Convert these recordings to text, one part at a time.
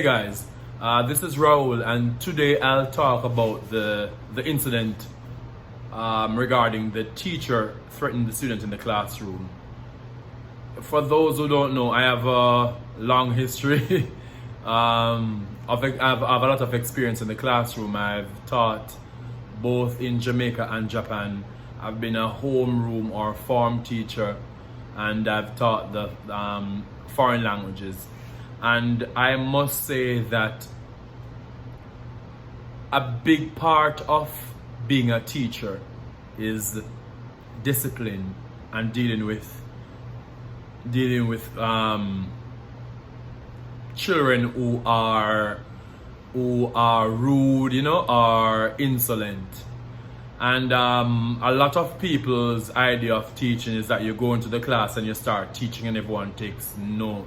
Hey guys, this is Raul, and today I'll talk about the incident regarding the teacher threatening the student in the classroom. For those who don't know, I have a long history. I have a lot of experience in the classroom. I've taught both in Jamaica and Japan. I've been a homeroom or form teacher, and I've taught the foreign languages. And I must say that a big part of being a teacher is discipline and dealing with children who are rude, or insolent. And a lot of people's idea of teaching is that you go into the class and you start teaching and everyone takes notes.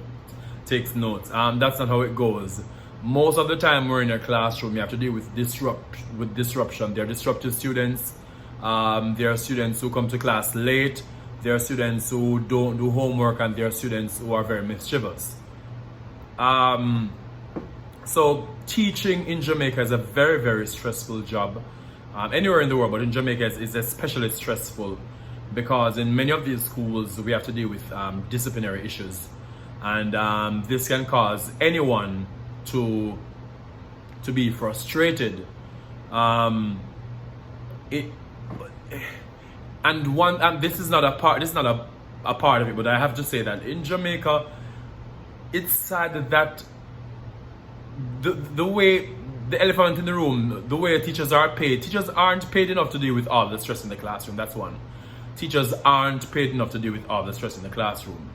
That's not how it goes. Most of the time we're in a classroom, you have to deal with disruption. There are disruptive students. There are students who come to class late. There are students who don't do homework, and there are students who are very mischievous. So teaching in Jamaica is a very, very stressful job. Anywhere in the world, but in Jamaica it's especially stressful because in many of these schools we have to deal with disciplinary issues. And this can cause anyone to be frustrated. And this is not a part. This is not a part of it. But I have to say that in Jamaica, it's sad that the way the elephant in the room, the way teachers are paid. Teachers aren't paid enough to deal with all the stress in the classroom. That's one. Teachers aren't paid enough to deal with all the stress in the classroom.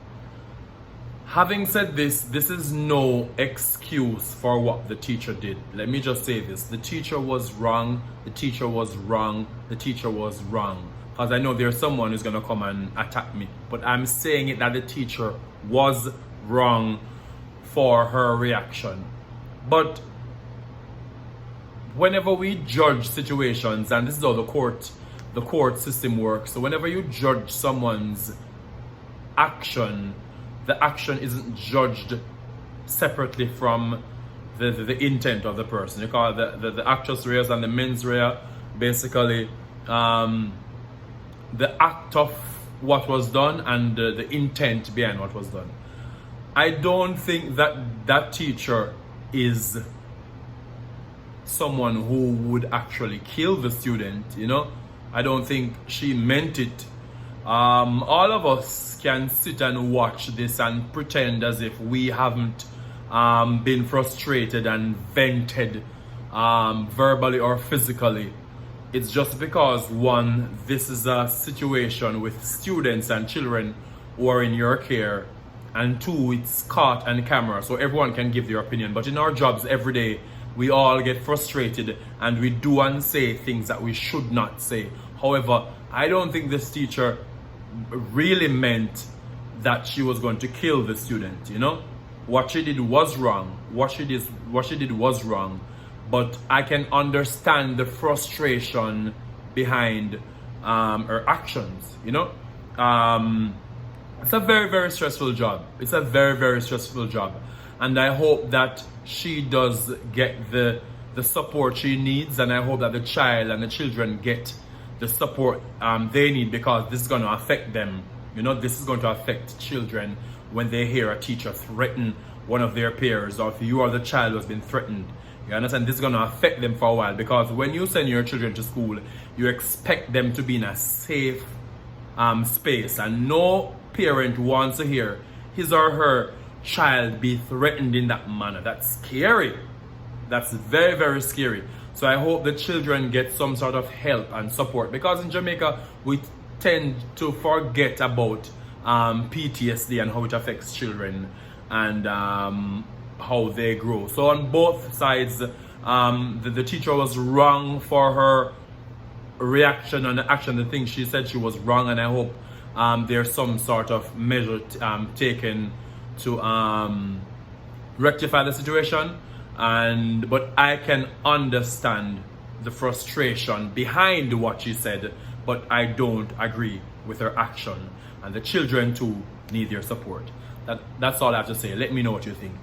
Having said this, this is no excuse for what the teacher did. Let me just say this. The teacher was wrong. The teacher was wrong. The teacher was wrong. Because I know there's someone who's going to come and attack me. But I'm saying it that the teacher was wrong for her reaction. But whenever we judge situations, and this is how the court system works. So whenever you judge someone's action, the action isn't judged separately from the intent of the person. You call it the actus reus and the mens rea. Basically, the act of what was done and the intent behind what was done. I don't think that teacher is someone who would actually kill the student. I don't think she meant it. All of us can sit and watch this and pretend as if we haven't been frustrated and vented verbally or physically. It's just because, one, this is a situation with students and children who are in your care, and two, it's caught on camera so everyone can give their opinion. But in our jobs every day, we all get frustrated and we do and say things that we should not say. However, I don't think this teacher really meant that she was going to kill the student. What she did was wrong. What she did was wrong. But I can understand the frustration behind her actions. It's a very, very stressful job. It's a very, very stressful job, and I hope that she does get the support she needs, and I hope that the child and the children get the support they need, because this is going to affect them. This is going to affect children when they hear a teacher threaten one of their peers, or if you are the child who has been threatened. You understand? This is going to affect them for a while, because when you send your children to school, you expect them to be in a safe space, and no parent wants to hear his or her child be threatened in that manner. That's scary. That's very, very scary. So I hope the children get some sort of help and support, because in Jamaica we tend to forget about PTSD and how it affects children and how they grow. So on both sides, the teacher was wrong for her reaction and action. The thing she said, she was wrong, and I hope there's some sort of measure taken to rectify the situation. But I can understand the frustration behind what she said, but I don't agree with her action. And the children too need your support. That's all I have to say. Let me know what you think.